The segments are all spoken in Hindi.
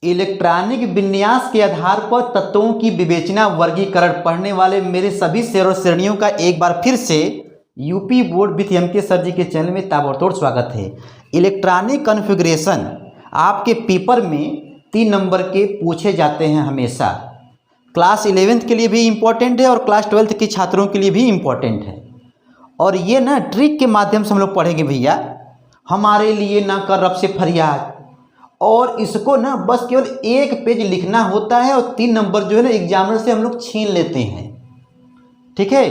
इलेक्ट्रॉनिक विन्यास के आधार पर तत्वों की विवेचना वर्गीकरण पढ़ने वाले मेरे सभी शेर और श्रेणियों का एक बार फिर से UP board with MK sir ji के चैनल में ताबड़तोड़ स्वागत है। इलेक्ट्रॉनिक कॉन्फ़िगरेशन आपके पेपर में 3 नंबर के पूछे जाते हैं हमेशा। क्लास 11th के लिए भी इम्पोर्टेंट है और क्लास 12th के छात्रों के लिए भी इम्पोर्टेंट है। और ये ना ट्रिक के माध्यम से हम लोग पढ़ेंगे भैया। हमारे लिए ना कर रब से फरियाद, और इसको ना बस केवल 1 पेज लिखना होता है और 3 नंबर जो है ना एग्जामिनर से हम लोग छीन लेते हैं। ठीक है,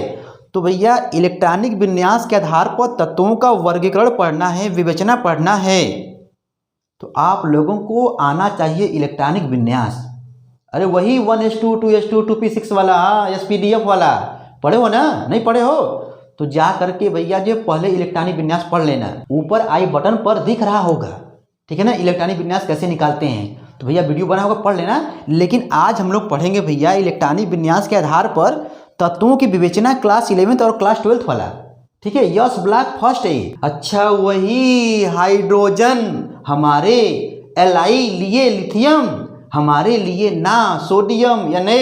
तो भैया इलेक्ट्रॉनिक विन्यास के आधार पर तत्वों का वर्गीकरण पढ़ना है, विवेचना पढ़ना है, तो आप लोगों को आना चाहिए इलेक्ट्रॉनिक विन्यास। अरे वही 1s2 2s2 2p6 वाला, SPDF वाला पढ़े हो ना? नहीं पढ़े हो तो जा करके भैया जो पहले इलेक्ट्रॉनिक विन्यास पढ़ लेना। ऊपर आई बटन पर दिख रहा होगा, ठीक है ना, इलेक्ट्रॉनिक विन्यास कैसे निकालते हैं। तो भैया वीडियो बना होगा, पढ़ लेना। लेकिन आज हम लोग पढ़ेंगे भैया इलेक्ट्रॉनिक विन्यास के आधार पर तत्वों की विवेचना, क्लास 11th और क्लास 12th वाला। ठीक है, यस ब्लॉक फर्स्ट है। अच्छा, वही हाइड्रोजन हमारे Li लिए लिथियम, हमारे लिए ना सोडियम, यानी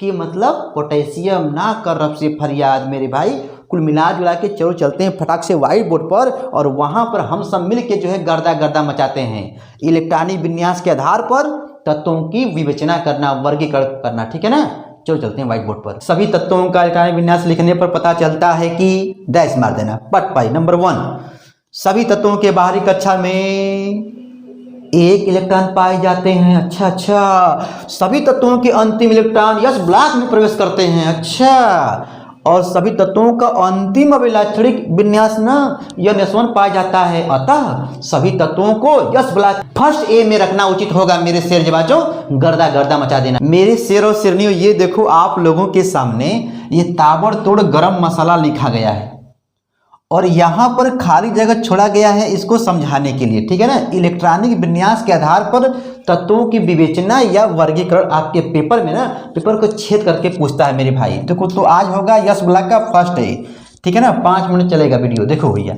कि मतलब पोटेशियम। ना कर रब से फरियाद मेरे भाई। कुल मिला जुला के चलो चलते हैं फटाक से व्हाइट बोर्ड पर, और वहाँ पर हम सब मिल के जो है गर्दा गर्दा मचाते हैं। इलेक्ट्रॉनिक विन्यास के आधार पर तत्वों की विवेचना करना, वर्गीकरण करना। ठीक है ना, चलो चलते हैं व्हाइट बोर्ड पर। सभी तत्वों का इलेक्ट्रॉनिक विन्यास लिखने पर पता चलता है कि डैश मार देना, पट पाई। नंबर 1, सभी तत्वों के बाहरी कक्षा में 1 इलेक्ट्रॉन पाए जाते हैं। अच्छा, सभी तत्वों के अंतिम इलेक्ट्रॉन यस ब्लॉक में प्रवेश करते हैं। अच्छा, और सभी तत्वों का अंतिम अभिलाक्षणिक विन्यास न NS1 पाया जाता है। अतः सभी तत्वों को यस ब्लॉक फर्स्ट ए में रखना उचित होगा। मेरे शेर जवाजों गर्दा गर्दा मचा देना। मेरे शेर और शेरनियों, ये देखो आप लोगों के सामने ये ताबड़तोड़ गरम मसाला लिखा गया है और यहाँ पर खाली जगह छोड़ा गया है इसको समझाने के लिए। ठीक है ना, इलेक्ट्रॉनिक विन्यास के आधार पर तत्वों की विवेचना या वर्गीकरण आपके पेपर में ना पेपर को छेद करके पूछता है मेरे भाई। देखो, तो आज होगा यस ब्लॉक का फर्स्ट है। ठीक है ना, 5 मिनट चलेगा वीडियो। देखो भैया,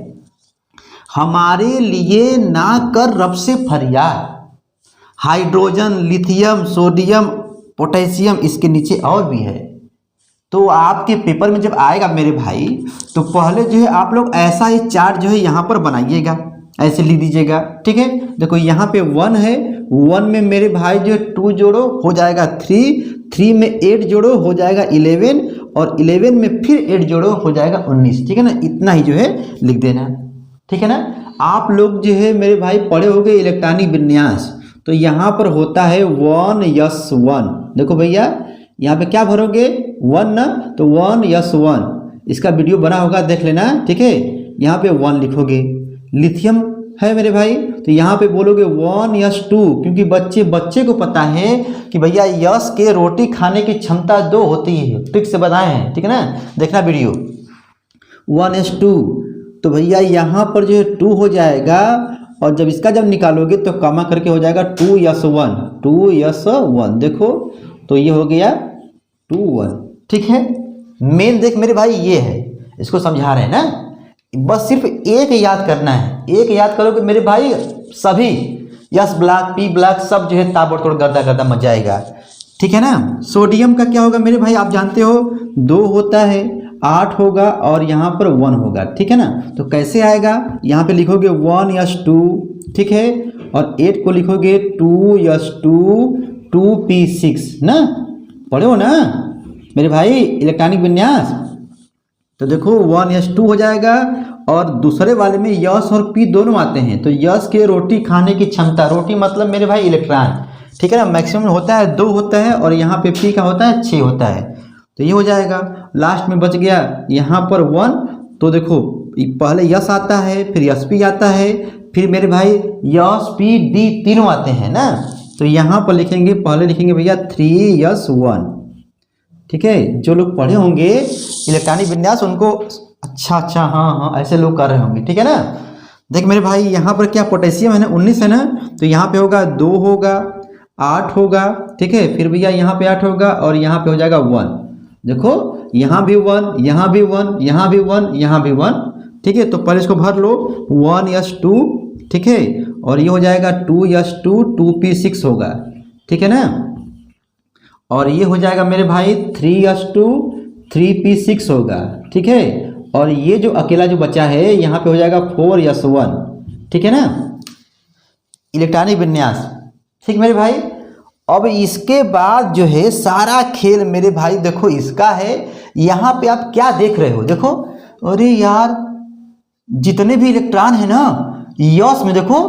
हमारे लिए ना कर रब से फरियाद, हाइड्रोजन, लिथियम, सोडियम, पोटेशियम, इसके नीचे और भी है। तो आपके पेपर में जब आएगा मेरे भाई, तो पहले जो है आप लोग ऐसा ही चार्ट जो है यहाँ पर बनाइएगा, ऐसे लिख दीजिएगा। ठीक है, देखो यहाँ पे 1 है, 1 में मेरे भाई जो है 2 जोड़ो हो जाएगा 3, 3 में 8 जोड़ो हो जाएगा 11, और 11 में फिर 8 जोड़ो हो जाएगा 19। ठीक है ना, इतना ही जो है लिख देना। ठीक है ना, आप लोग जो है मेरे भाई पढ़े होंगे इलेक्ट्रॉनिक विन्यास, तो यहाँ पर होता है 1s1। देखो भैया, यहाँ पे क्या भरोगे 1 ना, तो 1s1, इसका वीडियो बना होगा, देख लेना। ठीक है, यहाँ पे 1 लिखोगे। लिथियम है मेरे भाई, तो यहाँ पे बोलोगे 1s2, क्योंकि बच्चे को पता है कि भैया यस के रोटी खाने की क्षमता 2 होती है, ट्रिक से बताए हैं। ठीक है ना, देखना वीडियो। 1s2, तो भैया यहाँ पर जो है 2 हो जाएगा, और जब इसका जब निकालोगे तो कामा करके हो जाएगा 2s1, 2s1। देखो, तो ये हो गया 2-1। ठीक है, मेन देख मेरे भाई ये है, इसको समझा रहे हैं ना। बस सिर्फ एक याद करना है, एक याद करोगे मेरे भाई, सभी यस ब्लॉक, पी ब्लॉक सब जो है ताबड़तोड़ गर्दा गर्दा मच जाएगा। ठीक है ना, सोडियम का क्या होगा मेरे भाई, आप जानते हो 2 होता है, 8 होगा और यहाँ पर 1 होगा। ठीक है ना, तो कैसे आएगा, यहाँ पे लिखोगे 1s2। ठीक है, और 8 को लिखोगे 2s2 2p6 ना, पढ़े हो ना मेरे भाई इलेक्ट्रॉनिक विन्यास। तो देखो 1s2 हो जाएगा, और दूसरे वाले में यस और पी दोनों आते हैं। तो यस के रोटी खाने की क्षमता, रोटी मतलब मेरे भाई इलेक्ट्रॉन। ठीक है ना, मैक्सिमम होता है 2 होता है, और यहाँ पे पी का होता है 6 होता है। तो ये हो जाएगा, लास्ट में बच गया यहाँ पर 1। तो देखो पहले यस आता है, फिर यस पी आता है, फिर मेरे भाई यस पी डी तीनों आते हैं ना। तो यहाँ पर लिखेंगे, पहले लिखेंगे भैया 3s1। ठीक है, जो लोग पढ़े होंगे इलेक्ट्रॉनिक विन्यास उनको अच्छा हाँ ऐसे लोग कर रहे होंगे। ठीक है ना, देख मेरे भाई यहाँ पर क्या पोटेशियम है ना, 19 है ना, तो यहाँ पे होगा 2 होगा, 8 होगा। ठीक है, फिर भैया यहाँ पे 8 होगा, और यहाँ पे हो जाएगा 1। देखो यहाँ भी 1, यहाँ भी 1, यहाँ भी 1, यहाँ भी 1। ठीक है, तो पहले इसको भर लो 1s2। ठीक है, और ये हो जाएगा 2s2 2p6 होगा, ठीक है ना। और ये हो जाएगा मेरे भाई 3s2 3p6 होगा, ठीक है। और ये जो अकेला जो बचा है यहाँ पे हो जाएगा 4s1, ठीक है ना, इलेक्ट्रॉनिक विन्यास, ठीक मेरे भाई। अब इसके बाद जो है सारा खेल मेरे भाई देखो इसका है। यहाँ पे आप क्या देख रहे हो, देखो, अरे यार जितने भी इलेक्ट्रॉन है ना यस में, देखो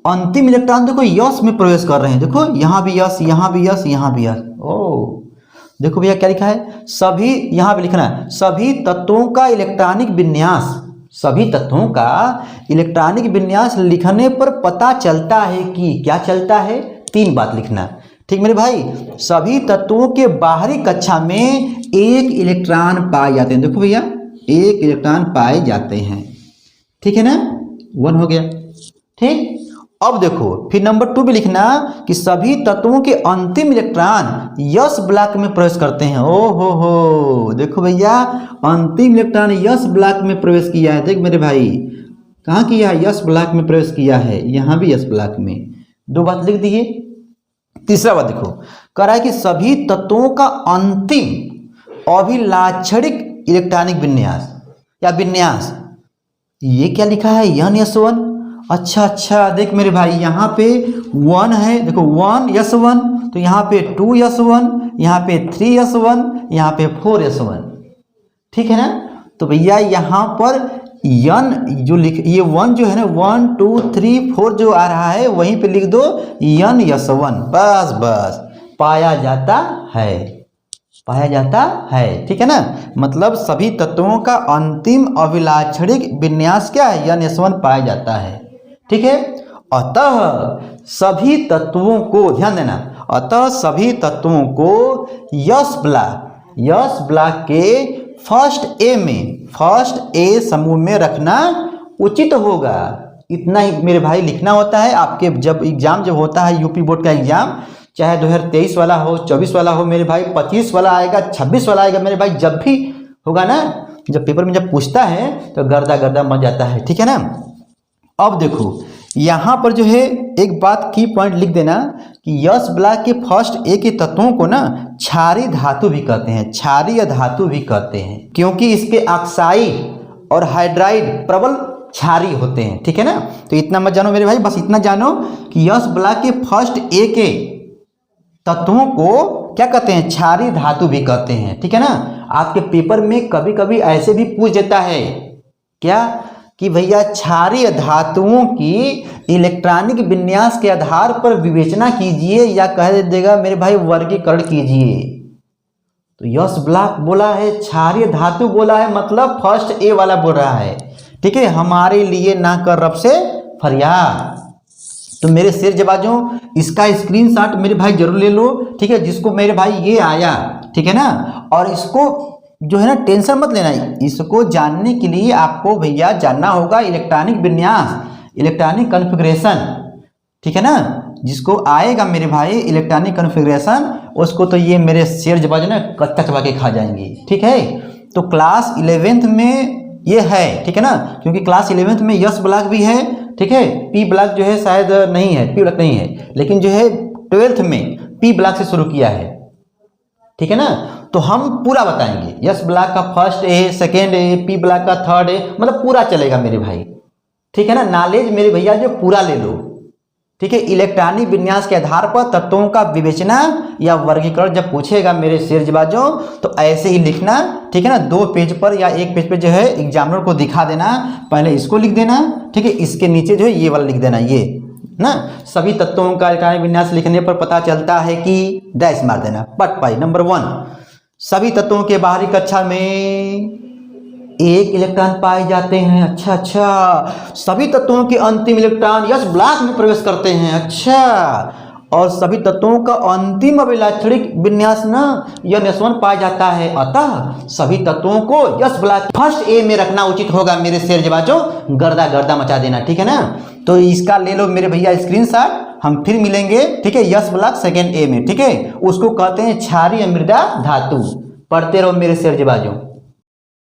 अंतिम इलेक्ट्रॉन देखो यस में प्रवेश कर रहे हैं, देखो यहाँ भी यस, यहाँ भी यस, यहाँ भी यस। ओ देखो भैया क्या लिखा है, सभी, यहाँ पे लिखना है सभी तत्वों का इलेक्ट्रॉनिक विन्यास, सभी तत्वों का इलेक्ट्रॉनिक विन्यास लिखने पर पता चलता है कि क्या चलता है, 3 बात लिखना, ठीक मेरे भाई। सभी तत्वों के बाहरी कक्षा में एक इलेक्ट्रॉन पाए जाते हैं, देखो भैया एक इलेक्ट्रॉन पाए जाते हैं, ठीक है ना, 1 हो गया, ठीक। अब देखो फिर नंबर 2 भी लिखना कि सभी तत्वों के अंतिम इलेक्ट्रॉन यस ब्लॉक में प्रवेश करते हैं। ओ हो देखो भैया अंतिम इलेक्ट्रॉन यस ब्लॉक में प्रवेश किया है, देख मेरे भाई कहाँ किया है, यस ब्लॉक में प्रवेश किया है, यहाँ भी यस ब्लॉक में, 2 बात लिख दिए। तीसरा बात देखो कह रहा है कि सभी तत्वों का अंतिम अभिलाक्षणिक इलेक्ट्रॉनिक विन्यास या विन्यास, ये क्या लिखा है, यस1। अच्छा देख मेरे भाई यहाँ पे 1 है, देखो 1s1, तो यहाँ पे 2s1, यहाँ पे 3s1, यहाँ पे 4s1, ठीक है ना। तो भैया यहाँ पर यन जो लिख, ये 1 जो है ना 1 2 3 4 जो आ रहा है वहीं पे लिख दो यस1, बस पाया जाता है, पाया जाता है, ठीक है ना। मतलब सभी तत्वों का अंतिम अभिलाक्षणिक विन्यास क्या है, यस1 पाया जाता है, ठीक है। अतः सभी तत्वों को ध्यान देना, अतः सभी तत्वों को यस ब्लॉक के फर्स्ट ए समूह में रखना उचित होगा। इतना ही मेरे भाई लिखना होता है आपके जब एग्जाम जब होता है यूपी बोर्ड का एग्जाम, चाहे 2023 वाला हो, 24 वाला हो मेरे भाई, 25 वाला आएगा, 26 वाला आएगा मेरे भाई, जब भी होगा ना, जब पेपर में जब पूछता है तो गर्दा मच जाता है, ठीक है ना। अब देखो यहाँ पर जो है एक बात की पॉइंट लिख देना कि यस ब्लॉक के फर्स्ट ए के तत्वों को ना क्षारीय धातु भी कहते हैं, क्षारीय धातु भी कहते हैं, क्योंकि इसके ऑक्साइड और हाइड्राइड प्रबल क्षारीय होते हैं, ठीक है ना। तो इतना मत जानो मेरे भाई, बस इतना जानो कि यस ब्लॉक के फर्स्ट ए के तत्वों को क्या कहते हैं, क्षारीय धातु भी कहते हैं, ठीक है ना। आपके पेपर में कभी कभी ऐसे भी पूछ देता है क्या कि भैया क्षारीय धातुओं की इलेक्ट्रॉनिक विन्यास के आधार पर विवेचना कीजिए, या कह देगा मेरे भाई वर्गीकरण कीजिए। तो यस ब्लॉक बोला है, क्षारीय धातु बोला है, मतलब फर्स्ट ए वाला बोल रहा है, ठीक है। हमारे लिए ना कर रब से फरियाद। तो मेरे शेर जवाजों इसका स्क्रीनशॉट मेरे भाई जरूर ले लो, ठीक है, जिसको मेरे भाई ये आया, ठीक है ना। और इसको जो है ना टेंशन मत लेना, इसको जानने के लिए आपको भैया जानना होगा इलेक्ट्रॉनिक विन्यास, इलेक्ट्रॉनिक कॉन्फ़िगरेशन, ठीक है ना। जिसको आएगा मेरे भाई इलेक्ट्रॉनिक कॉन्फ़िगरेशन, उसको तो ये मेरे शेर जवाज ना कच्चा चबा के खा जाएंगे, ठीक है। तो क्लास 11th में ये है, ठीक है ना, क्योंकि क्लास 11th में यस ब्लॉक भी है, ठीक है। पी ब्लॉक जो है शायद नहीं है, पी ब्लॉक नहीं है, लेकिन जो है 12th में पी ब्लॉक से शुरू किया है, ठीक है ना। तो हम पूरा बताएंगे, यस ब्लॉक का first A, second A, P block का थर्ड ए, मतलब पूरा चलेगा मेरे भाई, ठीक है ना। नॉलेज मेरे भैया जो पूरा ले लो, ठीक है। इलेक्ट्रॉनिक विन्यास के आधार पर तत्वों का विवेचना या वर्गीकरण जब पूछेगा मेरे शेर जवाजों तो ऐसे ही लिखना, ठीक है ना। 2 पेज पर या 1 पेज पर जो है एग्जामिनर को दिखा देना, पहले इसको लिख देना, ठीक है, इसके नीचे जो है ये वाला लिख देना, ये ना सभी तत्वों का इलेक्ट्रॉनिक विन्यास लिखने पर पता चलता है कि डैश मार देना। पट पाई नंबर 1, सभी तत्वों के बाहरी कक्षा में एक इलेक्ट्रॉन पाए जाते हैं। अच्छा, सभी तत्वों के अंतिम इलेक्ट्रॉन यस ब्लॉक में प्रवेश करते हैं। अच्छा, और सभी तत्वों का अंतिम अभिलाक्षणिक विन्यास ना यस1 पाया जाता है। अतः सभी तत्वों को यस ब्लॉक फर्स्ट ए में रखना उचित होगा। मेरे शेर जवाजों गर्दा मचा देना, ठीक है ना। तो इसका ले लो मेरे भैया स्क्रीनशॉट, हम फिर मिलेंगे, ठीक है, यस ब्लॉक सेकेंड ए में, ठीक है। उसको कहते हैं क्षारीय मृदा धातु। पढ़ते रहो मेरे शेर जवाजों।